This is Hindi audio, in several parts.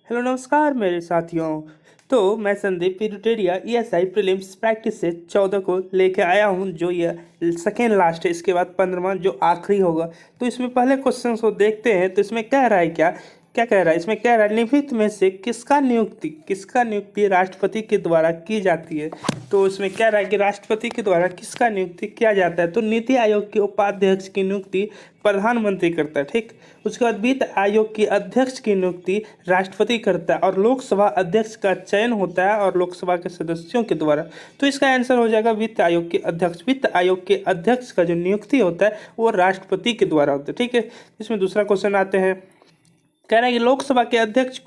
हेलो नमस्कार मेरे साथियों। तो मैं संदीप पिरुटेरिया ईएसआई प्रीलिम्स प्रैक्टिस से 14 को लेके आया हूँ, जो ये सेकेंड लास्ट है। इसके बाद 15वां जो आखिरी होगा। तो इसमें पहले क्वेश्चन को देखते हैं। तो इसमें कह रहा है क्या क्या कह रहा है, इसमें कह रहा है निम्नलिखित में से किसका नियुक्ति राष्ट्रपति के द्वारा की जाती है। तो इसमें कह रहा है कि राष्ट्रपति के द्वारा किसका नियुक्ति किया जाता है। तो नीति आयोग के उपाध्यक्ष की नियुक्ति प्रधानमंत्री करता है, ठीक। उसके बाद वित्त आयोग की अध्यक्ष की नियुक्ति राष्ट्रपति करता है और लोकसभा अध्यक्ष का चयन होता है और लोकसभा के सदस्यों के द्वारा। तो इसका आंसर हो जाएगा वित्त आयोग के अध्यक्ष। वित्त आयोग के अध्यक्ष का जो नियुक्ति होता है वो राष्ट्रपति के द्वारा होता है, ठीक है। इसमें दूसरा क्वेश्चन आते हैं। कह रहा है कि लोकसभा के अध्यक्ष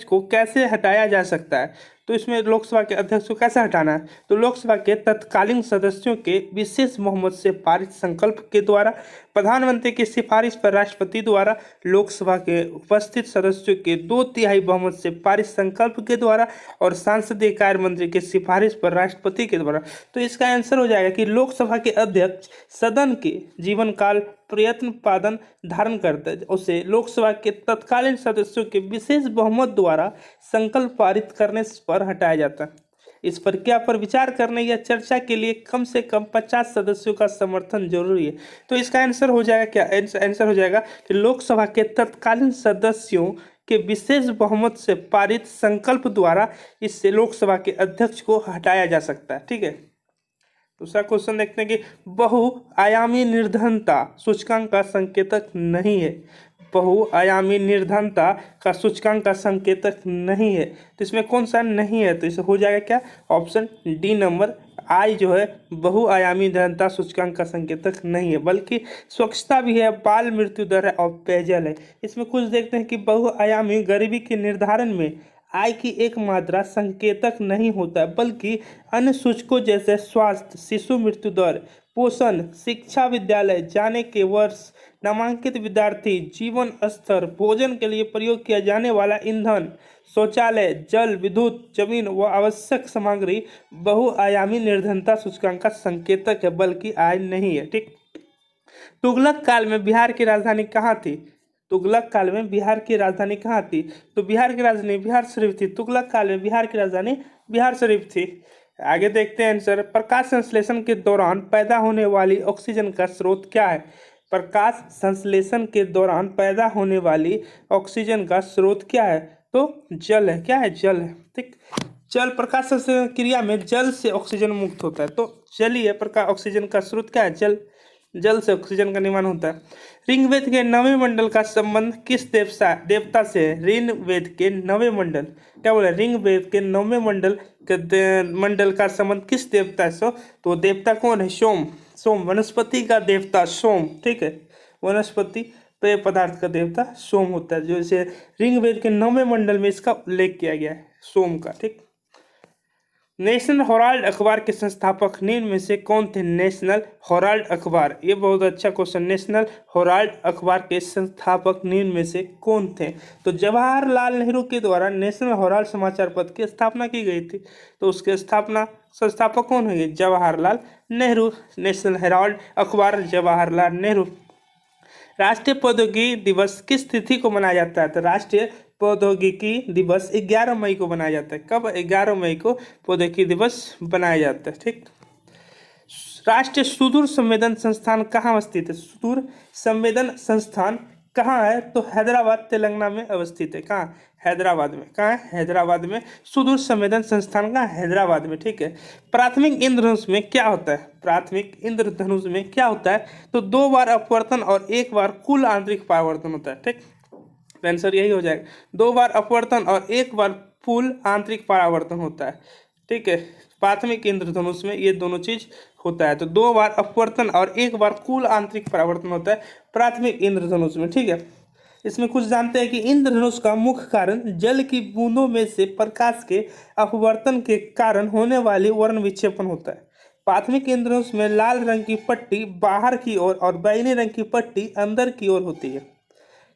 को कैसे हटाया जा सकता है। तो इसमें लोकसभा के अध्यक्ष को कैसे हटाना है। तो लोकसभा के तत्कालीन सदस्यों के विशेष बहुमत से पारित संकल्प के द्वारा, प्रधानमंत्री की सिफारिश पर राष्ट्रपति द्वारा, लोकसभा के उपस्थित सदस्यों के 2/3 बहुमत से पारित संकल्प के द्वारा और संसदीय कार्य मंत्री की सिफारिश पर राष्ट्रपति के द्वारा। तो इसका आंसर हो जाएगा कि लोकसभा के अध्यक्ष सदन के जीवन काल प्रयत्न पादन धारण करते हैं, उसे लोकसभा के तत्कालीन सदस्यों के विशेष बहुमत द्वारा संकल्प पारित करने पर हटाया जाता है। इस प्रक्रिया पर विचार करने या चर्चा के लिए कम से कम 50 सदस्यों का समर्थन जरूरी है। तो इसका आंसर हो जाएगा क्या, आंसर हो जाएगा कि लोकसभा के तत्कालीन सदस्यों के विशेष बहुमत से पारित संकल्प द्वारा इससे लोकसभा के अध्यक्ष को हटाया जा सकता है, ठीक है। दूसरा क्वेश्चन देखते हैं कि बहुआयामी निर्धनता सूचकांक का संकेतक नहीं है। बहुआयामी निर्धनता का सूचकांक का संकेतक नहीं है। तो इसमें कौन सा नहीं है। तो इसे हो जाएगा क्या, ऑप्शन डी नंबर आई जो है बहुआयामी निर्धनता सूचकांक का संकेतक नहीं है, बल्कि स्वच्छता भी है, बाल मृत्यु दर है और पेयजल है। इसमें कुछ देखते हैं कि बहुआयामी गरीबी के निर्धारण में आय की एक मात्रा संकेतक नहीं होता है, बल्कि अन्य सूचकों जैसे स्वास्थ्य, शिशु मृत्यु दर, पोषण, शिक्षा, विद्यालय जाने के वर्ष, नामांकित विद्यार्थी, जीवन स्तर, भोजन के लिए प्रयोग किया जाने वाला ईंधन, शौचालय, जल, विद्युत, जमीन व आवश्यक सामग्री बहुआयामी निर्धनता सूचकांक का संकेतक है, बल्कि आय नहीं है, ठीक। तुगलक काल में बिहार की राजधानी कहाँ थी। तुगलक काल में बिहार की राजधानी कहाँ थी। तो बिहार की राजधानी बिहार शरीफ थी। तुगलक काल में बिहार की राजधानी बिहार शरीफ थी। आगे देखते हैं आंसर। प्रकाश संश्लेषण के दौरान पैदा होने वाली ऑक्सीजन का स्रोत क्या है। प्रकाश संश्लेषण के दौरान पैदा होने वाली ऑक्सीजन का स्रोत क्या है। तो जल है। क्या है, जल है, ठीक। जल, प्रकाश संश्लेषण क्रिया में जल से ऑक्सीजन मुक्त होता है। तो जल ही है प्रकाश ऑक्सीजन का स्रोत। क्या है, जल। जल से ऑक्सीजन का निर्माण होता है। ऋग्वेद के 9वें मंडल का संबंध किस देवता से है। ऋग्वेद के 9वें मंडल, क्या बोला, ऋग्वेद के 9वें मंडल का संबंध किस देवता से। तो देवता कौन है, सोम। सोम, वनस्पति का देवता सोम, ठीक है। वनस्पति पेय पदार्थ का देवता सोम होता है, जो इसे ऋग्वेद के 9वें मंडल में इसका उल्लेख किया गया है, सोम का, ठीक। नेशनल हेराल्ड अखबार के संस्थापक निम्न में से कौन थे। नेशनल हेराल्ड अखबार, ये बहुत अच्छा क्वेश्चन। नेशनल हेराल्ड अखबार के संस्थापक निम्न में से कौन थे। तो जवाहरलाल नेहरू के द्वारा नेशनल हेराल्ड समाचार पत्र की स्थापना की गई थी। तो उसके संस्थापक कौन होंगे, जवाहरलाल नेहरू। नेशनल हेराल्ड अखबार जवाहरलाल नेहरू। राष्ट्रीय प्रौद्योगिकी दिवस किस तिथि को मनाया जाता है। तो राष्ट्रीय प्रौद्योगिकी दिवस 11 मई को मनाया जाता है। कब, 11 मई को प्रौद्योगिकी दिवस बनाया जाता है, ठीक। राष्ट्रीय सुदूर संवेदन संस्थान कहाँ स्थित है। सुदूर संवेदन संस्थान कहाँ है। तो हैदराबाद तेलंगाना में अवस्थित है। कहाँ, हैदराबाद में। कहाँ है, हैदराबाद में। सुदूर संवेदन संस्थान कहाँ, हैदराबाद में, ठीक है। प्राथमिक इंद्रधनुष में क्या होता है। प्राथमिक इंद्रधनुष में क्या होता है। तो 2 बार अपवर्तन और 1 बार कुल आंतरिक परावर्तन होता है, ठीक। आंसर यही हो जाएगा, 2 बार अपवर्तन और 1 बार कुल आंतरिक परावर्तन होता है, ठीक है। प्राथमिक इंद्रधनुष में ये दोनों चीज होता है। तो 2 बार अपवर्तन और 1 बार कुल आंतरिक परावर्तन होता है प्राथमिक इंद्रधनुष में, ठीक है। इसमें कुछ जानते हैं कि इंद्रधनुष का मुख्य कारण जल की बूंदों में से प्रकाश के अपवर्तन के कारण होने वाली वर्ण विक्षेपण होता है। प्राथमिक इंद्रधनुष में लाल रंग की पट्टी बाहर की ओर और बैंगनी रंग की पट्टी अंदर की ओर होती है,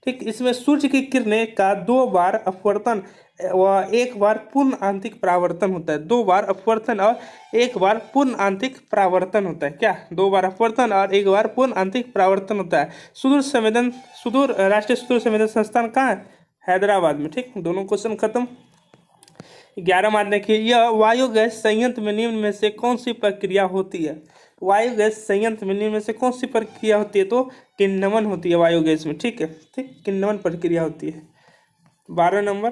ठीक। इसमें सूर्य की किरणें का 2 बार अपवर्तन व 1 बार पूर्ण आंतरिक परावर्तन होता है। 2 बार अपवर्तन और 1 बार पूर्ण आंतरिक परावर्तन होता है। क्या, 2 बार अपवर्तन और 1 बार पूर्ण आंतरिक परावर्तन होता है। राष्ट्रीय सुदूर संवेदन संस्थान कहाँ है, हैदराबाद में। ठीक, दोनों क्वेश्चन खत्म। 11 मार्क देखिए, यह वायु गैस संयंत्र में निम्न में से कौन सी प्रक्रिया होती है? वायु गैस संयंत्र में निम्न में से कौन सी प्रक्रिया होती है? तो किण्वन होती है वायु गैस में। ठीक है, ठीक, किण्वन प्रक्रिया होती है। 12 नंबर,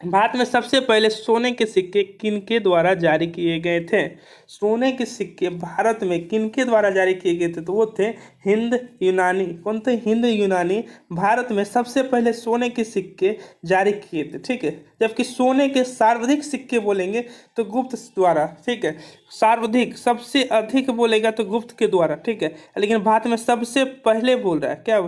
भारत में सबसे पहले सोने के सिक्के किनके द्वारा जारी किए गए थे? सोने के सिक्के भारत में किनके द्वारा जारी किए गए थे? तो वो थे हिंद यूनानी। कौन थे? हिंद यूनानी भारत में सबसे पहले सोने के सिक्के जारी किए थे। ठीक है, जबकि सोने के सर्वाधिक सिक्के बोलेंगे तो गुप्त द्वारा। ठीक है, सर्वाधिक सबसे अधिक बोलेगा तो गुप्त के द्वारा। ठीक है, लेकिन भारत में सबसे पहले बोल रहा है, क्या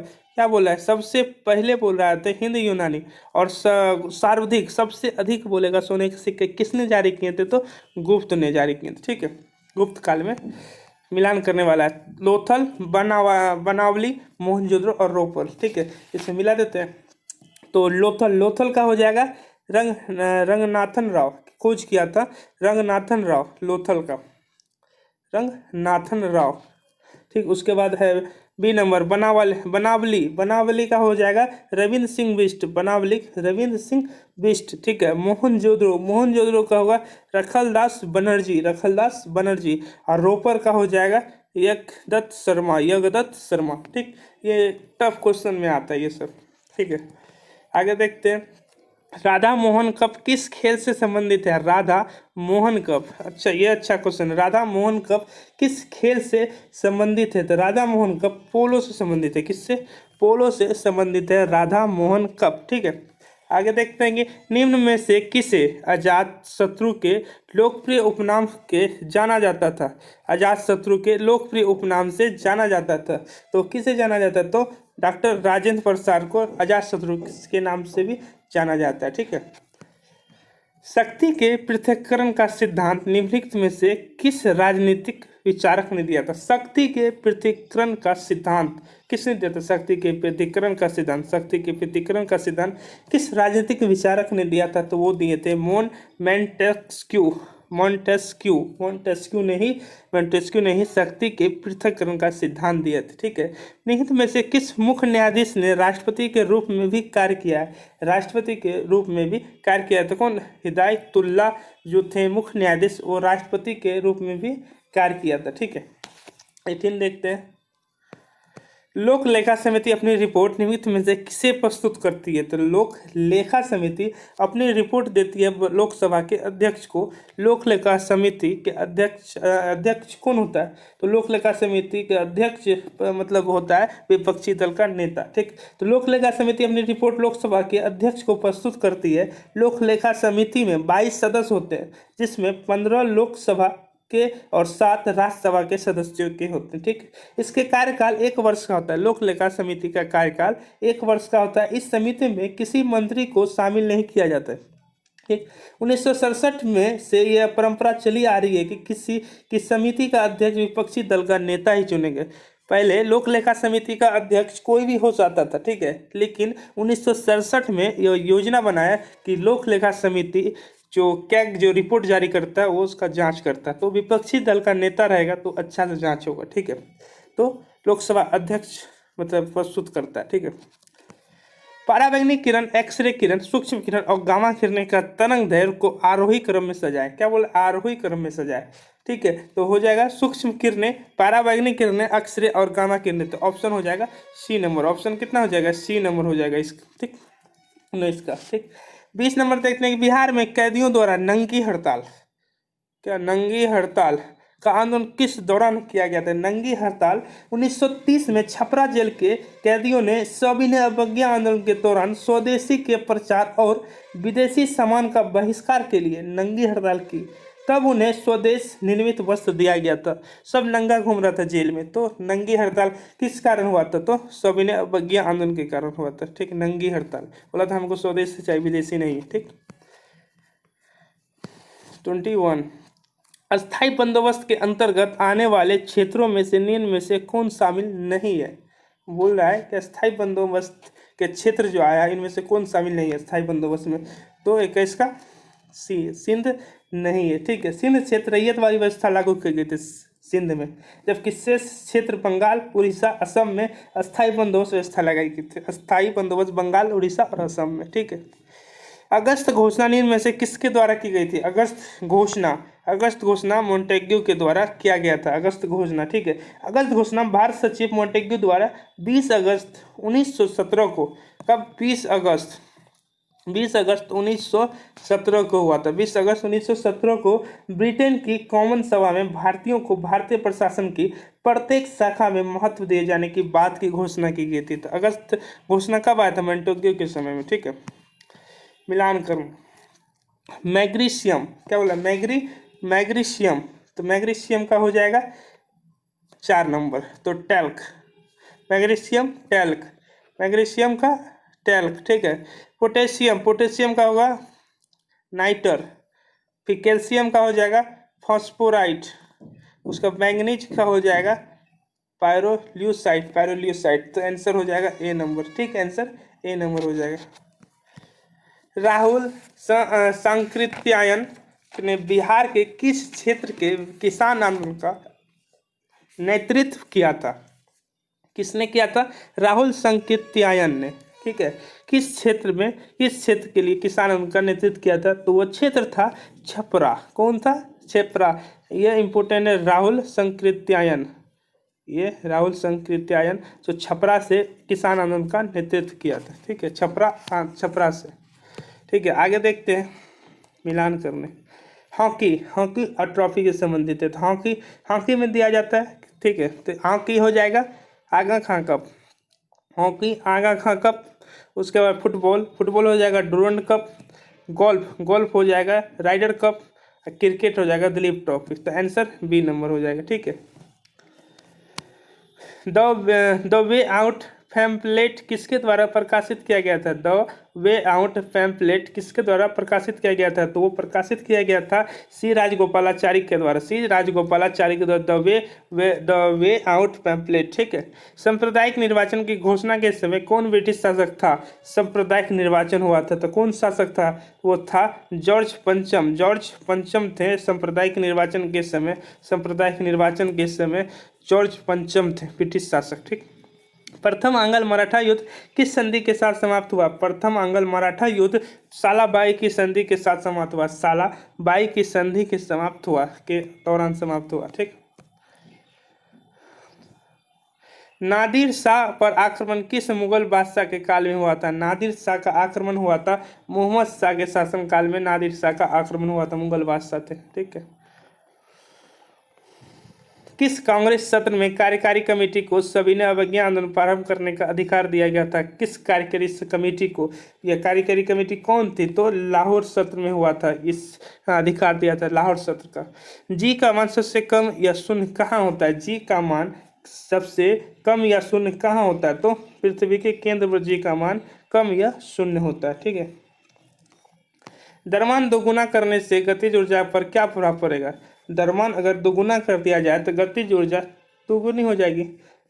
बोल रहा है? सबसे पहले बोल रहा है तो हिंद यूनानी। और सर्वाधिक सबसे अधिक बोलेगा सोने के सिक्के किसने जारी किए थे? तो गुप्त ने जारी किए थे। ठीक है, गुप्त काल में मिलान करने वाला है। लोथल, बनावली, मोहनजोदड़ो और रोपल। ठीक है, इसे मिला देते हैं। तो लोथल का हो जाएगा रंगनाथन राव, खोज किया था रंगनाथन राव, लोथल का रंगनाथन राव। ठीक, उसके बाद है बी नंबर, बनावली का हो जाएगा रविंद्र सिंह बिष्ट, बनावली रविंद्र सिंह बिष्ट। ठीक है, मोहनजोदड़ो का होगा रखलदास बनर्जी। और रोपर का हो जाएगा यज्ञदत्त शर्मा। ठीक, ये टफ क्वेश्चन में आता है ये सब। ठीक है, आगे देखते हैं। राधा मोहन कप किस खेल से संबंधित है? राधा मोहन कप, अच्छा ये अच्छा क्वेश्चन है। राधा मोहन कप किस खेल से संबंधित है? तो राधा मोहन कप पोलो से संबंधित है। किससे? पोलो से संबंधित है राधा मोहन कप। ठीक है, आगे देखते हैं कि निम्न में से किसे अजात शत्रु के लोकप्रिय उपनाम के जाना जाता था? अजात शत्रु के लोकप्रिय उपनाम से जाना जाता था, तो किसे जाना जाता? तो डॉक्टर राजेंद्र प्रसाद को अजात शत्रु के नाम से भी जाना जाता है। ठीक है, शक्ति के पृथक्करण का सिद्धांत निम्नलिखित में से किस राजनीतिक विचारक ने दिया था? शक्ति के पृथक्करण का सिद्धांत किसने दिया था? शक्ति के पृथक्करण का सिद्धांत किस राजनीतिक विचारक ने दिया था? तो वो दिए थे मोंटेस्क्यू ने ही शक्ति के पृथक्करण का सिद्धांत दिया था। ठीक है, निहित में से किस मुख्य न्यायाधीश ने राष्ट्रपति के रूप में भी कार्य किया है? राष्ट्रपति के रूप में भी कार्य किया है तो कौन? हिदायतुल्ला जो थे मुख्य न्यायाधीश, वो राष्ट्रपति के रूप में भी कार्य किया था। ठीक है, 18 देखते हैं। लोक लेखा समिति अपनी रिपोर्ट निम्नलिखित में से किसे प्रस्तुत करती है? तो लोक लेखा समिति अपनी रिपोर्ट देती है लोकसभा के अध्यक्ष को। लोक लेखा समिति के अध्यक्ष कौन होता है? तो लोक लेखा समिति के अध्यक्ष मतलब होता है विपक्षी दल का नेता। ठीक, तो लोक लेखा समिति अपनी रिपोर्ट लोकसभा के अध्यक्ष को प्रस्तुत करती है। लोक लेखा समिति में 22 सदस्य होते हैं, जिसमें 15 लोकसभा के और 7 राज्यसभा के सदस्यों के होते हैं। ठीक, इसके कार्यकाल 1 वर्ष का होता है। लोक लेखा समिति का कार्यकाल 1 वर्ष का होता है। इस समिति में किसी मंत्री को शामिल नहीं किया जाता है। ठीक, 1967 में से यह परंपरा चली आ रही है कि किसी की समिति का अध्यक्ष विपक्षी दल का नेता ही चुनेंगे। पहले लोक लेखा समिति का अध्यक्ष कोई भी हो जाता था। ठीक है, लेकिन 1967 में यह योजना बनाया कि लोक लेखा समिति जो रिपोर्ट जारी करता है वो उसका जांच करता है, तो विपक्षी दल का नेता रहेगा तो अच्छा से जांच होगा। ठीक है, तो लोकसभा अध्यक्ष मतलब प्रस्तुत करता है। ठीक है, परावैंगनिक किरण, एक्सरे किरण, सूक्ष्म किरण और गामा किरण का तरंग दैर्घ्य को आरोही क्रम में सजाएं। क्या बोले? आरोही क्रम में सजाएं। ठीक है, तो हो जाएगा सूक्ष्म किरणें, परावैंगनिक किरणें, एक्सरे और गामा किरणें। तो ऑप्शन हो जाएगा सी नंबर। ऑप्शन कितना हो जाएगा? सी नंबर हो जाएगा इसका। ठीक, 19 का। ठीक, 20 नंबर देखते हैं कि बिहार में कैदियों द्वारा नंगी हड़ताल का आंदोलन किस दौरान किया गया था? नंगी हड़ताल 1930 में छपरा जेल के कैदियों ने सविनय अवज्ञा आंदोलन के दौरान स्वदेशी के प्रचार और विदेशी सामान का बहिष्कार के लिए नंगी हड़ताल की। तब उन्हें स्वदेश निर्मित वस्त्र दिया गया था। सब नंगा घूम रहा था जेल में। तो नंगी हड़ताल किस कारण हुआ था? तो सविनय अवज्ञा आंदोलन के कारण हुआ था। ठीक, नंगी हड़ताल बोला था हमको स्वदेश से चाहिए, विदेशी नहीं। ठीक, 21 अस्थायी बंदोबस्त के अंतर्गत आने वाले क्षेत्रों में से निम्न में से कौन शामिल नहीं है? बोल रहा है कि अस्थायी बंदोबस्त के क्षेत्र जो आया इनमें से कौन शामिल नहीं है अस्थायी बंदोबस्त में? तो 21 का सी, सिंध नहीं है। ठीक है, सिंध क्षेत्र रैयतवादी व्यवस्था लागू की गई थी। सिंध में, जबकि शेष क्षेत्र बंगाल, उड़ीसा, असम में अस्थायी बंदोबस्त व्यवस्था लगाई गई थी। अस्थायी बंदोबस्त बंगाल, उड़ीसा और असम में, ठीक है। अगस्त घोषणा निम्न में से किसके द्वारा की गई थी? अगस्त घोषणा मोंटेग्यू के द्वारा किया गया था। अगस्त घोषणा, ठीक है। अगस्त घोषणा भारत सचिव मोंटेग्यू द्वारा 20 अगस्त 1917 को, कब? 20 अगस्त 1917 को हुआ था। 20 अगस्त 1917 को ब्रिटेन की कॉमन सभा में भारतीयों को भारतीय प्रशासन की प्रत्येक शाखा में महत्व दिए जाने की बात की घोषणा की गई थी। तो अगस्त घोषणा कब आया था? मोंटेग्यू के समय में, ठीक है। मिलान करूँ, मैग्नीशियम, क्या बोला? मैग्नीशियम, तो मैग्नीशियम का हो जाएगा 4 नंबर। तो टैल्क, मैग्नीशियम का टैल्क, ठीक है। पोटेशियम का होगा नाइटर। फिर कैल्शियम का हो जाएगा फॉस्फोराइट। उसका मैंगनीज का हो जाएगा पायरोल्यूसाइड। तो आंसर हो जाएगा ए नंबर, ठीक है। आंसर ए नंबर हो जाएगा। राहुल सांकृत्यायन ने बिहार के किस क्षेत्र के किसान आंदोलन का नेतृत्व किया था? किसने किया था? राहुल सांकृत्यायन ने, ठीक है। किस क्षेत्र के लिए किसान आंदोलन का नेतृत्व किया था? तो वो क्षेत्र था छपरा। कौन था? छपरा। ये इंपोर्टेंट है, राहुल सांकृत्यायन। ये राहुल सांकृत्यायन जो छपरा से किसान आंदोलन का नेतृत्व किया था, ठीक है। छपरा से, ठीक है। आगे देखते हैं, मिलान करने। हॉकी और ट्रॉफी के संबंधित है। तो हॉकी में दिया जाता है, ठीक है। तो हॉकी हो जाएगा आगा खां कप, हॉकी आगा खां कप। उसके बाद फुटबॉल हो जाएगा डुरंड कप। गोल्फ हो जाएगा राइडर कप। क्रिकेट हो जाएगा दिलीप ट्रॉफी। तो आंसर बी नंबर हो जाएगा, ठीक है। द वे आउट पैम्पलेट किसके द्वारा प्रकाशित किया गया था? द वे आउट पैम्पलेट किसके द्वारा प्रकाशित किया गया था? तो वो प्रकाशित किया गया था सी राजगोपालाचारी के द्वारा। द वे आउट पैम्पलेट, ठीक है। सांप्रदायिक निर्वाचन की घोषणा के समय कौन ब्रिटिश शासक था? सांप्रदायिक निर्वाचन हुआ था, तो कौन शासक था? वो था जॉर्ज पंचम थे सांप्रदायिक निर्वाचन के समय जॉर्ज पंचम थे ब्रिटिश शासक, ठीक। प्रथम आंग्ल मराठा युद्ध किस संधि के साथ समाप्त हुआ? प्रथम आंग्ल मराठा युद्ध सालाबाई की संधि के साथ समाप्त हुआ। सालाबाई की संधि के दौरान समाप्त हुआ, ठीक। नादिर शाह पर आक्रमण किस मुगल बादशाह के काल में हुआ था? नादिर शाह का आक्रमण हुआ था मोहम्मद शाह के शासनकाल में। नादिर शाह का आक्रमण हुआ था, मुगल बादशाह थे, ठीक है। किस कांग्रेस सत्र में कार्यकारी कमेटी को सविनय अवज्ञा आंदोलन प्रारंभ करने का अधिकार दिया गया था? किस कार्यकारी कमेटी को? यह कार्यकारी कमेटी कौन थी? तो लाहौर सत्र में हुआ था, इस अधिकार दिया था लाहौर सत्र का। जी का मान सबसे कम या शून्य कहाँ होता है? जी का मान सबसे कम या शून्य कहाँ होता है? तो पृथ्वी के केंद्र पर जी का मान कम या शून्य होता है, ठीक है। द्रव्यमान दोगुना करने से गतिज ऊर्जा पर क्या प्रभाव पड़ेगा? द्रव्यमान अगर दोगुना कर दिया जाए तो गतिज ऊर्जा दोगुनी हो जाएगी।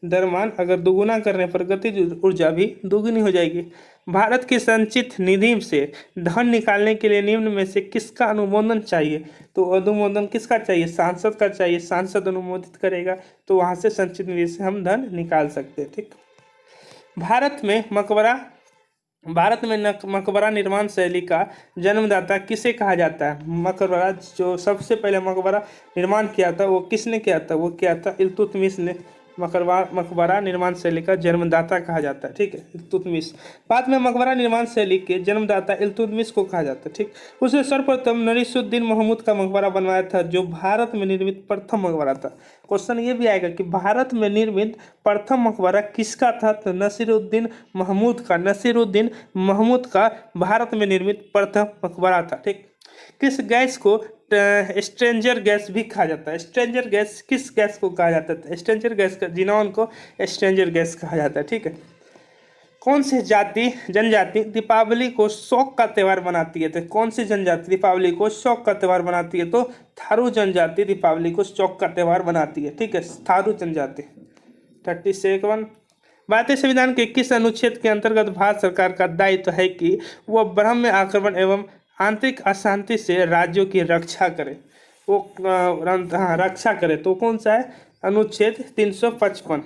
द्रव्यमान अगर दोगुना करने पर गतिज ऊर्जा भी दोगुनी हो जाएगी। भारत की संचित निधि से धन निकालने के लिए निम्न में से किसका अनुमोदन चाहिए? तो अनुमोदन किसका चाहिए? सांसद का चाहिए। सांसद अनुमोदित करेगा तो वहां से संचित निधि से हम धन निकाल सकते हैं, ठीक। भारत में मकबरा निर्माण शैली का जन्मदाता किसे कहा जाता है? मकबरा जो सबसे पहले मकबरा निर्माण किया था वो किसने किया था? वो किया था इल्तुतमिश ने। मकबरा निर्माण शैली का जन्मदाता कहा जाता है, ठीक है, इल्तुतमिश। बाद में मकबरा निर्माण शैली के जन्मदाता इल्तुतमिश को कहा जाता है, ठीक। उसने सर्वप्रथम नरीसुद्दीन महमूद का मकबरा बनवाया था, जो भारत में निर्मित प्रथम मकबरा था। क्वेश्चन ये भी आएगा कि भारत में निर्मित प्रथम मकबरा किसका था? तो नसीरुद्दीन महमूद का भारत में निर्मित प्रथम मकबरा था, ठीक। किस गैस को स्ट्रेंजर गैस भी कहा जाता है? स्ट्रेंजर गैस किस गैस को कहा जाता है? स्ट्रेंजर गैस का जिनॉन को स्ट्रेंजर गैस कहा जाता है, ठीक है। कौन सी जनजाति दीपावली को शौक का त्यौहार मनाती है? तो कौन सी जनजाति दीपावली को शौक का त्यौहार मनाती है? तो थारू जनजाति दीपावली को शौक का त्यौहार मनाती है, ठीक है, थारू जनजाति। 37 भारतीय संविधान के किस अनुच्छेद के अंतर्गत भारत सरकार का दायित्व है कि वह ब्रह्म आक्रमण एवं आंतरिक अशांति से राज्यों की रक्षा करे? वो हाँ रक्षा करे, तो कौन सा है, अनुच्छेद 355।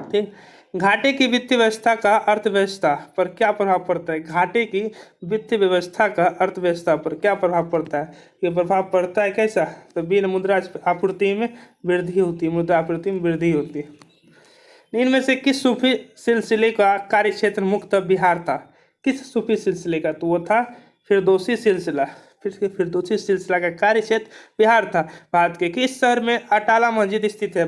ठीक। घाटे की वित्तीय व्यवस्था का अर्थव्यवस्था पर क्या प्रभाव पड़ता है, घाटे की वित्तीय व्यवस्था का अर्थव्यवस्था पर क्या प्रभाव पड़ता है, ये प्रभाव पड़ता है कैसा, तो बिन मुद्रा आपूर्ति में वृद्धि होती है, मुद्रा आपूर्ति में वृद्धि होती है। इनमें से किस सूफी सिलसिले का कार्यक्षेत्र मुख्यतः बिहार था, किस सूफी सिलसिले का, तो वो था फिरदौसी सिलसिला, फिरदौसी सिलसिला का कार्यक्षेत्र बिहार था। भारत के किस शहर में अटाला मस्जिद स्थित है,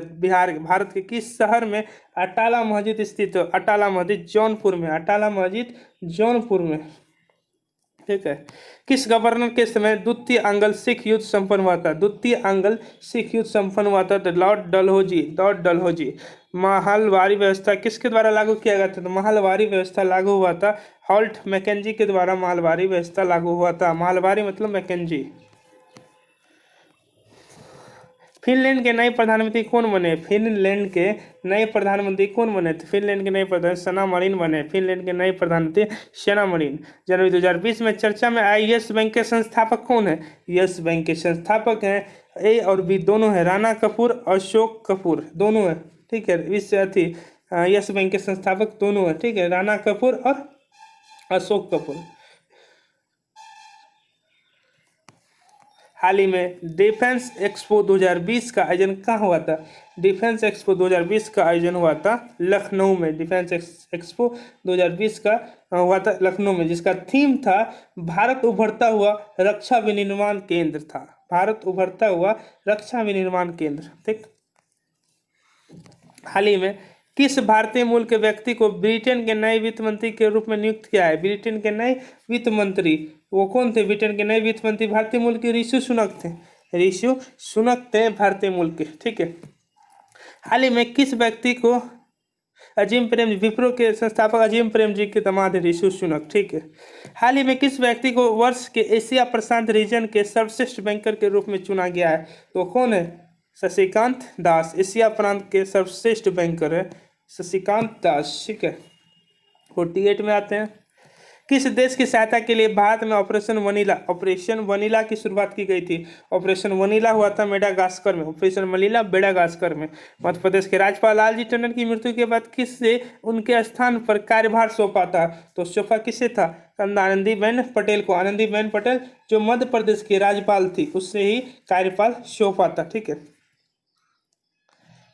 भारत के किस शहर में अटाला मस्जिद स्थित है, अटाला मस्जिद जौनपुर में, अटाला मस्जिद जौनपुर में। ठीक है। किस गवर्नर के समय द्वितीय आंग्ल सिख युद्ध संपन्न हुआ था, द्वितीय आंग्ल सिख युद्ध संपन्न हुआ था, लॉर्ड डलहौजी, लॉर्ड डलहौजी। महलवारी व्यवस्था किसके द्वारा लागू किया गया था, तो महलवारी व्यवस्था लागू हुआ था हॉल्ट मैकेंजी के द्वारा, महलवारी व्यवस्था लागू हुआ था, महलवारी मतलब मैकेंजी। फिनलैंड के नए प्रधानमंत्री कौन बने, फिनलैंड के नए प्रधानमंत्री कौन बने, तो फिनलैंड के नए प्रधानमंत्री सना मरीन बने, फिनलैंड के नए प्रधानमंत्री सना मरीन। जनवरी 2020 में चर्चा में आए यस बैंक के संस्थापक कौन है, यस बैंक के संस्थापक हैं ए और बी दोनों है, राणा कपूर, अशोक कपूर दोनों है। ठीक है, इस यस बैंक के संस्थापक दोनों है। ठीक है, राणा कपूर और अशोक कपूर। हाल ही में डिफेंस एक्सपो 2020 का आयोजन कहाँ हुआ था, डिफेंस एक्सपो 2020 का आयोजन हुआ था लखनऊ में, डिफेंस एक्सपो 2020 का हुआ था लखनऊ में, जिसका थीम था भारत उभरता हुआ रक्षा विनिर्माण केंद्र था, भारत उभरता हुआ रक्षा विनिर्माण केंद्र। ठीक। हाल ही में किस भारतीय मूल के व्यक्ति को ब्रिटेन के नए वित्त मंत्री के रूप में नियुक्त किया है, ब्रिटेन के नए वित्त मंत्री वो कौन थे, ब्रिटेन के नए वित्त मंत्री भारतीय मूल के ऋषि सुनक थे, ऋषि सुनक थे भारतीय मूल के। ठीक है। हाल ही में किस व्यक्ति को अजीम प्रेम, विप्रो के संस्थापक अजीम प्रेम जी के दामाद ऋषि सुनक। ठीक है। हाल ही में किस व्यक्ति को वर्ष के एशिया प्रशांत रीजन के सर्वश्रेष्ठ बैंकर के रूप में चुना गया है, तो कौन है, शशिकांत दास, एशिया प्रांत के सर्वश्रेष्ठ बैंकर है शशिकांत दास। ठीक है। 48 में आते हैं, किस देश की सहायता के लिए भारत में ऑपरेशन वनीला की शुरुआत की गई थी, ऑपरेशन वनीला हुआ था मेडागास्कर में, ऑपरेशन वनीला मेडागास्कर में। मध्य प्रदेश के राज्यपाल लालजी टंडन की मृत्यु के बाद किससे उनके स्थान पर कार्यभार सौंपा था, तो सौंपा किसे था, आनंदीबेन पटेल को, आनंदीबेन पटेल जो मध्य प्रदेश की राज्यपाल थी उससे ही कार्यभार सौंपा था। ठीक है।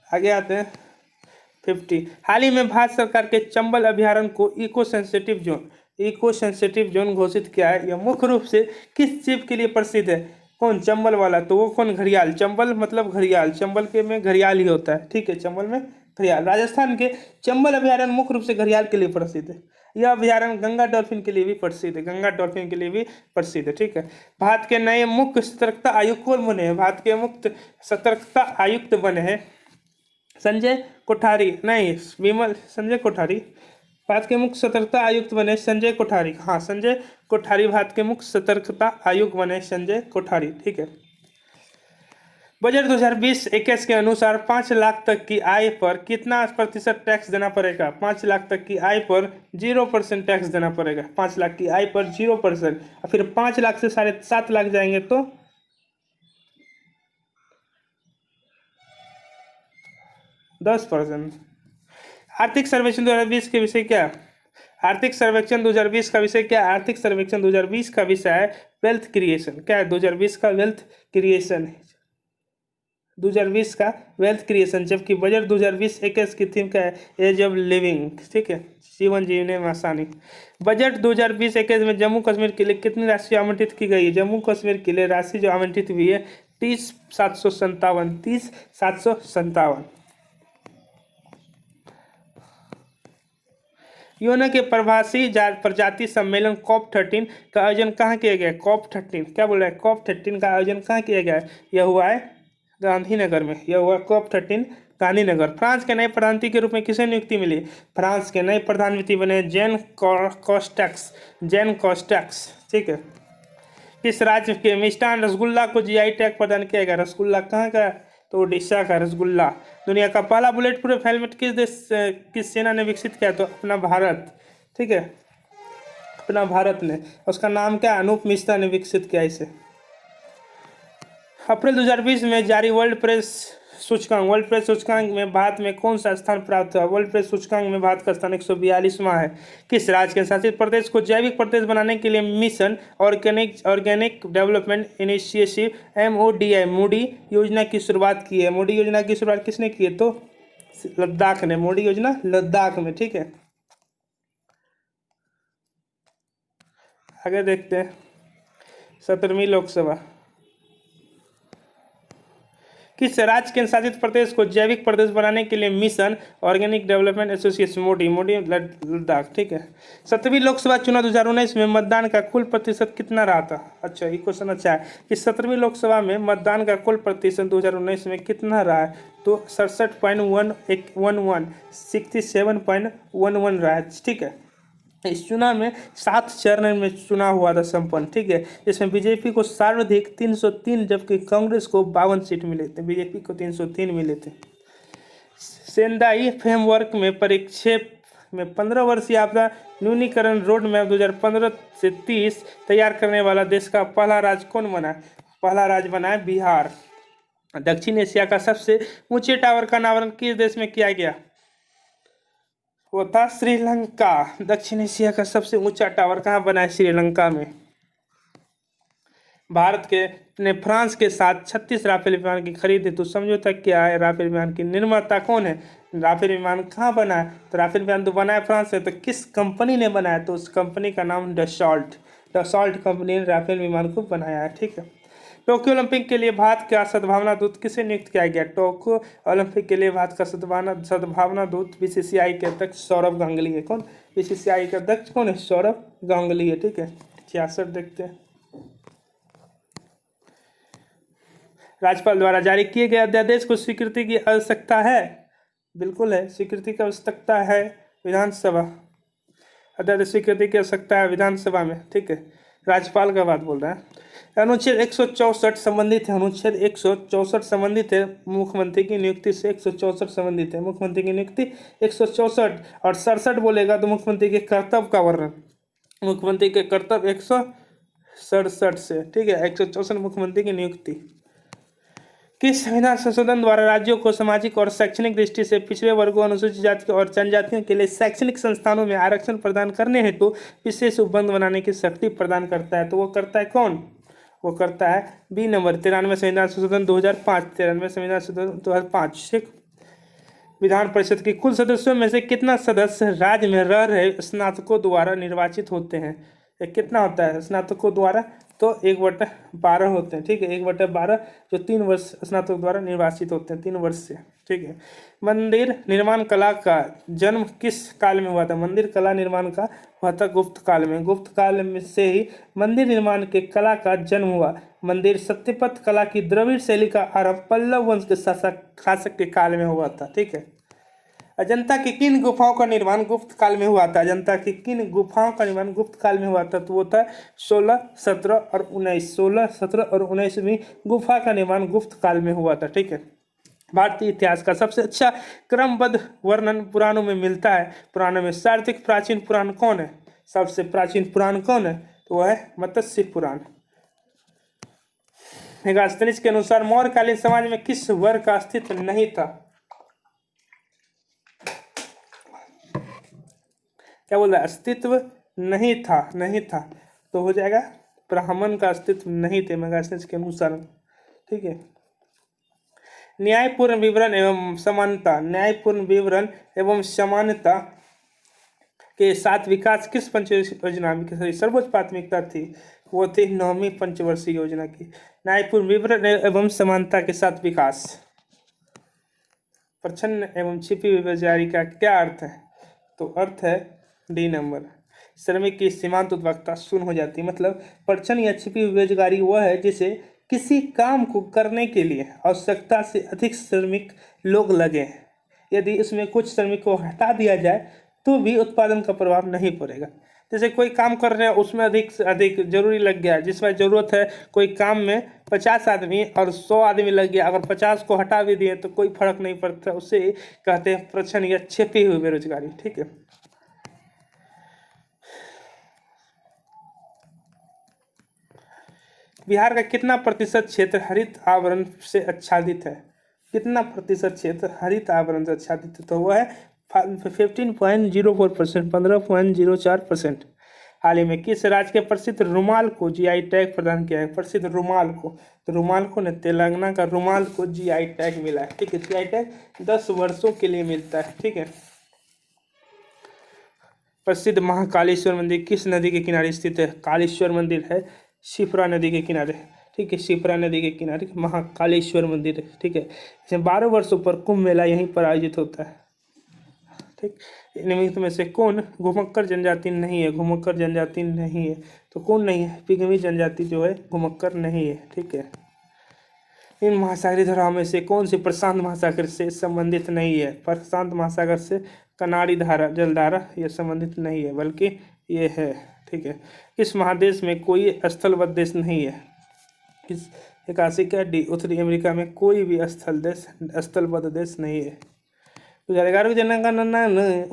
आगे आते हैं 50। हाल ही में भारत सरकार के चंबल अभ्यारण्य को इको सेंसिटिव जोन घोषित किया है। यह मुख्य रूप से किस जीव के लिए प्रसिद्ध है, कौन, चंबल वाला, तो वो कौन, घड़ियाल, चंबल मतलब घड़ियाल, चंबल के में घड़ियाल ही होता है। ठीक है, चंबल में घड़ियाल। राजस्थान के चंबल अभ्यारण्य मुख्य रूप से घड़ियाल के लिए प्रसिद्ध है। यह अभ्यारण्य गंगा डॉल्फिन के लिए भी प्रसिद्ध है, गंगा डॉल्फिन के लिए भी प्रसिद्ध है। ठीक है। भारत के नए मुख्य सतर्कता आयुक्त कौन बने हैं, भारत के मुख्य सतर्कता आयुक्त बने हैं संजय कोठारी, नहीं विमल, संजय कोठारी। भारत के मुख्य सतर्कता आयुक्त बने संजय कोठारी, हाँ संजय कोठारी भारत के मुख्य सतर्कता आयुक्त बने संजय कोठारी। ठीक है। बजट 2020-21 के अनुसार 5 लाख तक की आय पर कितना प्रतिशत टैक्स देना पड़ेगा, 5 लाख तक की आय पर 0% टैक्स देना पड़ेगा, 5 लाख की आय पर 0%, और फिर 5 लाख से 7.5 लाख जाएंगे तो 10%। आर्थिक सर्वेक्षण 2020 के विषय क्या, आर्थिक सर्वेक्षण 2020 का विषय क्या, आर्थिक सर्वेक्षण 2020 का विषय है वेल्थ क्रिएशन। क्या है 2020 का वेल्थ क्रिएशन, 2020 का वेल्थ क्रिएशन। जबकि बजट 2020-21 की थीम क्या है, एज ऑफ लिविंग। ठीक है, जीवन जीने में आसानी। बजट 2020-21 में जम्मू कश्मीर के लिए कितनी राशि आवंटित की गई है, जम्मू कश्मीर के लिए राशि जो आवंटित हुई है 30,757। यूएनओ के प्रवासी प्रजाति सम्मेलन COP13 का आयोजन कहाँ किया गया है, COP13 क्या बोल रहा है, COP13 का आयोजन कहाँ किया गया है, यह हुआ है गांधीनगर में, यह हुआ COP13 गांधीनगर। फ्रांस के नए प्रधानमंत्री के रूप में किसे नियुक्ति मिली, फ्रांस के नए प्रधानमंत्री बने जेन कॉस्टैक्स, जेन कॉस्टैक्स। ठीक है। किस राज्य के मिष्टान रसगुल्ला को जीआई टैग प्रदान किया गया, रसगुल्ला कहाँ का, तो उड़ीसा का रसगुल्ला। दुनिया का पहला बुलेट प्रूफ हेलमेट किस देश किस सेना ने विकसित किया, तो अपना भारत। ठीक है, अपना भारत ने, उसका नाम क्या, अनूप मिश्रा ने विकसित किया इसे। अप्रैल 2020 में जारी वर्ल्ड प्रेस सूचकांक में भारत में कौन सा स्थान प्राप्त हुआ? वर्ल्ड प्रेस सूचकांक में भारत का स्थान 142वां है। किस राज्य के शासित प्रदेश को जैविक प्रदेश बनाने के लिए mission organic development initiative MODI योजना की शुरुआत की है? मोडी योजना की शुरुआत किसने की है? तो लद्दाख ने। मोडी योजना लद्दाख में। ठीक है, आगे देखते हैं। 17वीं लोकसभा किस राज्य केंद्र शासित प्रदेश को जैविक प्रदेश बनाने के लिए मिशन ऑर्गेनिक डेवलपमेंट एसोसिएशन मोडी लद्दाख। ठीक है। 17वीं लोकसभा चुनाव 2019 में मतदान का कुल प्रतिशत कितना रहा था? अच्छा, ये क्वेश्चन अच्छा है कि 17वीं लोकसभा में मतदान का कुल प्रतिशत 2019 में कितना रहा है? तो 67.11 रहा है। ठीक है। इस चुनाव में 7 चरण में चुनाव हुआ था संपन्न। ठीक है, इसमें बीजेपी को सर्वाधिक 303 जबकि कांग्रेस को 52 सीट मिले थे। बीजेपी को 303 मिले थे। सेंदाई फ्रेमवर्क में परिक्षेप में 15 वर्षीय आपदा न्यूनीकरण रोड मैप 2015 से 30 तैयार करने वाला देश का पहला राज्य कौन बना? पहला राज्य बना है बिहार। दक्षिण एशिया का सबसे ऊंचे टावर का अनावरण किस देश में किया गया? वो था श्रीलंका। दक्षिण एशिया का सबसे ऊंचा टावर कहाँ बना है? श्रीलंका में। भारत के ने फ्रांस के साथ 36 राफेल विमान की खरीद है। तो समझौता क्या है? राफेल विमान की निर्माता कौन है? राफेल विमान कहाँ बना है? तो राफेल विमान तो बना है फ्रांस से। तो किस कंपनी ने बनाया? तो उस कंपनी का नाम डसॉल्ट कंपनी ने राफेल विमान को बनाया है। ठीक है। टोक्यो ओलंपिक के लिए भारत का सद्भावना दूत किसे नियुक्त किया गया? टोक्यो ओलंपिक के लिए भारत का सद्भावना दूत BCCI के अध्यक्ष सौरभ गांगुली है। कौन? BCCI के अध्यक्ष कौन है? सौरभ गांगुली है। ठीक है। 66 देखते हैं। राज्यपाल द्वारा जारी किए गए अध्यादेश को स्वीकृति की आवश्यकता है? बिल्कुल है, स्वीकृति की आवश्यकता है। विधानसभा अध्यादेश स्वीकृति की आवश्यकता है विधानसभा में। ठीक है, राज्यपाल का बात बोल रहा है। अनुच्छेद 164 संबंधित है। अनुच्छेद 164 संबंधित है मुख्यमंत्री की नियुक्ति से। 164 संबंधित है मुख्यमंत्री की नियुक्ति 164। और 67 बोलेगा तो मुख्यमंत्री के कर्तव्य का वर्णन। मुख्यमंत्री के कर्तव्य 167 से। ठीक है। 164 मुख्यमंत्री की नियुक्ति। किस संविधान संशोधन द्वारा राज्यों को सामाजिक और शैक्षणिक दृष्टि से पिछड़े वर्गों, अनुसूचित जाति और जनजातियों के लिए शैक्षणिक संस्थानों में आरक्षण प्रदान करने हेतु विशेष उपबंध बनाने की शक्ति प्रदान करता है? तो वो करता है कौन? वो करता है बी नंबर 93 संविधान संशोधन 2005। 93 संविधान संशोधन 2005। ठीक। विधान परिषद के कुल सदस्यों में से कितना सदस्य राज्य में रह रहे स्नातकों द्वारा निर्वाचित होते हैं? कितना होता है स्नातकों द्वारा? तो 1/12 होते हैं। ठीक है, 1/12 जो 3 वर्ष स्नातक द्वारा निर्वाचित होते हैं, 3 वर्ष से। ठीक है। मंदिर निर्माण कला का जन्म किस काल में हुआ था? मंदिर कला निर्माण का हुआ था गुप्त काल में। गुप्त काल में से ही मंदिर निर्माण के कला का जन्म हुआ। मंदिर स्थापत्य कला की द्रविड़ शैली का आरंभ पल्लव वंश के शासक के काल में हुआ था। ठीक है। अजंता की किन गुफाओं का निर्माण गुप्त काल में हुआ था? अजंता की किन गुफाओं का निर्माण गुप्त काल में हुआ था? तो वो था 16, 17 और 19। 16, 17 और 19वीं गुफा का निर्माण गुप्त काल में हुआ था। ठीक है। भारतीय इतिहास का सबसे अच्छा क्रमबद्ध वर्णन पुराणों में मिलता है। पुराणों में सर्वाधिक प्राचीन पुराण कौन है? सबसे प्राचीन पुराण कौन है? तो वह है मत्स्य पुराण। मेगास्थनीज के अनुसार मौर्यकालीन समाज में किस वर्ग का अस्तित्व नहीं था? क्या बोल रहा है? अस्तित्व नहीं था। तो हो जाएगा ब्राह्मण का अस्तित्व नहीं थे मेगास्थनीज के अनुसार। ठीक है। न्यायपूर्ण विवरण एवं समानता। न्यायपूर्ण विवरण एवं समानता के साथ विकास किस पंचवर्षीय योजना की सर्वोच्च प्राथमिकता थी? वो थी 9वीं पंचवर्षीय योजना की। न्यायपूर्ण विवरण एवं समानता के साथ विकास। प्रच्छन्न एवं छिपी हुई बेरोजगारी का क्या अर्थ है? तो अर्थ है डी नंबर, श्रमिक की सीमांत उत्पादकता शून्य हो जाती है। मतलब प्रच्छन्न या छिपी हुई बेरोजगारी वह है जिसे किसी काम को करने के लिए आवश्यकता से अधिक श्रमिक लोग लगे। यदि इसमें कुछ श्रमिक को हटा दिया जाए तो भी उत्पादन का प्रभाव नहीं पड़ेगा। जैसे कोई काम कर रहे हैं उसमें अधिक से अधिक जरूरी लग गया, जिसमें ज़रूरत है कोई काम में 50 आदमी और 100 आदमी लग गया, अगर 50 को हटा भी दिए तो कोई फर्क नहीं पड़ता। उसे कहते हैं प्रच्छन्न या छिपी हुई बेरोजगारी। ठीक है। बिहार का कितना प्रतिशत क्षेत्र हरित आवरण से आच्छादित है? कितना प्रतिशत क्षेत्र हरित आवरण से आच्छादित है? तो वह है 15.04%, 15.04%। हाल ही में किस राज्य के प्रसिद्ध रुमाल को जीआई टैग प्रदान किया है? प्रसिद्ध रुमाल को, तो रुमाल को न, तेलंगाना का रुमाल को जीआई टैग मिला है। ठीक है, जीआई टैग 10 वर्षों के लिए मिलता है। ठीक है। प्रसिद्ध महाकालेश्वर मंदिर किस नदी के किनारे स्थित है? कालेश्वर मंदिर है शिप्रा नदी के किनारे। ठीक है, शिप्रा नदी के किनारे महाकालेश्वर मंदिर है। ठीक है, इसमें 12 वर्षों पर कुंभ मेला यहीं पर आयोजित होता है। ठीक, निम्नलिखित में से कौन घुमक्कर जनजाति नहीं है? घुमक्कर जनजाति नहीं है, तो कौन नहीं है? पिगमी जनजाति जो है घुमक्कर नहीं है। ठीक है। इन महासागरीय धाराओं में से कौन सी प्रशांत महासागर से संबंधित नहीं है? प्रशांत महासागर से कनाड़ी धारा, जलधारा, ये संबंधित नहीं है, बल्कि ये है। ठीक है। इस महादेश में कोई स्थलबद्ध देश नहीं है। इस 81 का डी, उत्तरी अमेरिका में कोई भी स्थलबद्ध देश नहीं है। 2011 की जनगणना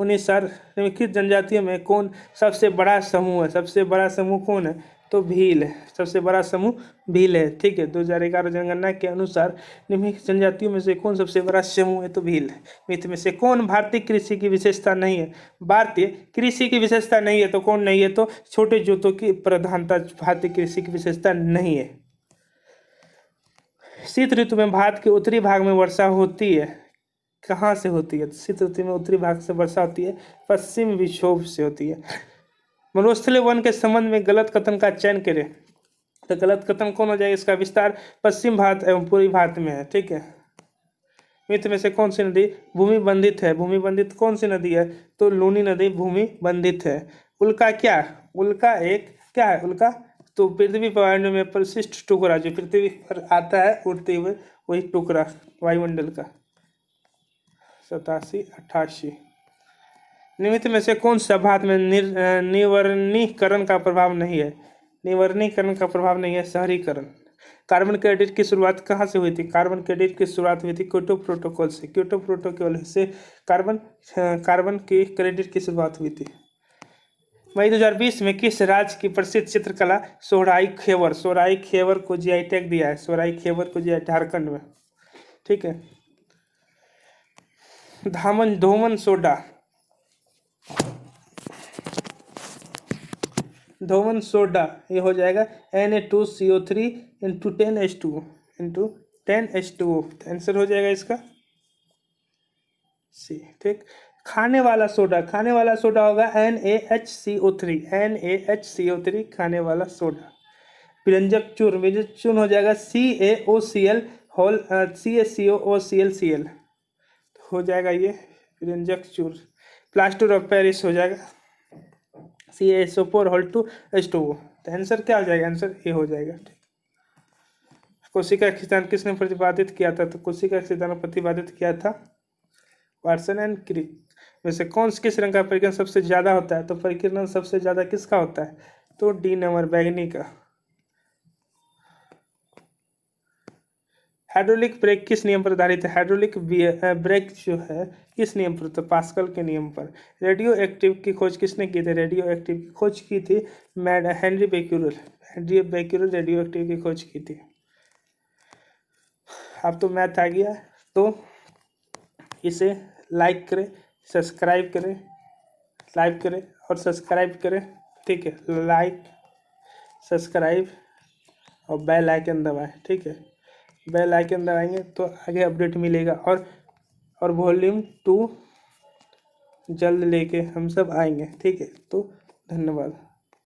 अनुसार निम्नलिखित जनजातियों में कौन सबसे बड़ा समूह है? सबसे बड़ा समूह कौन है? तो भील है। सबसे बड़ा समूह भील है। ठीक है, 2011 जनगणना के अनुसार निम्नलिखित जनजातियों में से कौन सबसे बड़ा समूह है? तो भील है। मित्र में से कौन भारतीय कृषि की विशेषता नहीं है? भारतीय कृषि की विशेषता नहीं है, तो कौन नहीं है? तो छोटे जोतों की प्रधानता भारतीय कृषि की विशेषता नहीं है। शीत ऋतु में भारत के उत्तरी भाग में वर्षा होती है। कहाँ से होती है? शीत ऋतु में उत्तरी भाग से वर्षा होती है, पश्चिम विक्षोभ से होती है। मरुस्थलीय वन के संबंध में गलत कथन का चयन करें, तो गलत कथन कौन हो जाएगा? इसका विस्तार पश्चिम भारत एवं पूर्वी भारत में है। ठीक है। मित्र में से कौन सी नदी भूमि बंधित है? भूमि बंधित कौन सी नदी है? तो लूनी नदी भूमि बंधित है। उल्का क्या? उल्का एक क्या है? उल्का तो पृथ्वी पर में परिशिष्ट टुकड़ा जो पृथ्वी पर आता है उड़ते हुए, वही टुकड़ा वायुमंडल का। 87, 88। निम्नलिखित में से कौन सा भारत में निवर्णीकरण का प्रभाव नहीं है? निवर्णीकरण का प्रभाव नहीं है, शहरीकरण। कार्बन क्रेडिट की शुरुआत कहाँ से हुई थी? कार्बन क्रेडिट की शुरुआत हुई थी क्योटो प्रोटोकॉल से। क्योटो प्रोटोकॉल से कार्बन की क्रेडिट की शुरुआत हुई थी। मई 2020 में किस राज्य की प्रसिद्ध चित्रकला सोहराई खेवर को जीआई टैग दिया है? सोहराई खेवर को जीआई, झारखंड में। ठीक है। धोमन सोडा ये हो जाएगा Na2CO3 इंटू 10H2O। आंसर हो जाएगा इसका सी। ठीक। खाने वाला सोडा होगा NaHCO3 खाने वाला सोडा। व्यंजक चूर्ण हो जाएगा CaCOCl हो जाएगा ये व्यंजक चूर्ण। प्लास्टर ऑफ पेरिस हो जाएगा CaSO4 तो आंसर क्या हो जाएगा? आंसर ए हो जाएगा। कोशिका सिद्धांत किसने प्रतिपादित किया था? तो कोशिका सिद्धांत प्रतिपादित किया था वाटसन एंड क्रिक। वैसे किस रंग का परिकिरण सबसे ज्यादा होता है? तो परिकिरण सबसे ज्यादा किसका होता है? तो डी नंबर, बैगनी का। हाइड्रोलिक ब्रेक किस नियम पर आधारित है? हाइड्रोलिक ब्रेक जो है किस नियम पर? तो पास्कल के नियम पर। रेडियो एक्टिव की खोज किसने की थी? रेडियो एक्टिव की खोज की थी हेनरी बेक्यूरेल। रेडियो एक्टिव की खोज की थी। अब तो मैथ आ गया, तो इसे लाइक करें, सब्सक्राइब करें और सब्सक्राइब करें। ठीक है, लाइक, सब्सक्राइब और बेल आइकन दबाएं। ठीक है, बेल आइकन दबाएंगे तो आगे अपडेट मिलेगा। और वॉल्यूम 2 जल्द लेके हम सब आएंगे। ठीक है, तो धन्यवाद।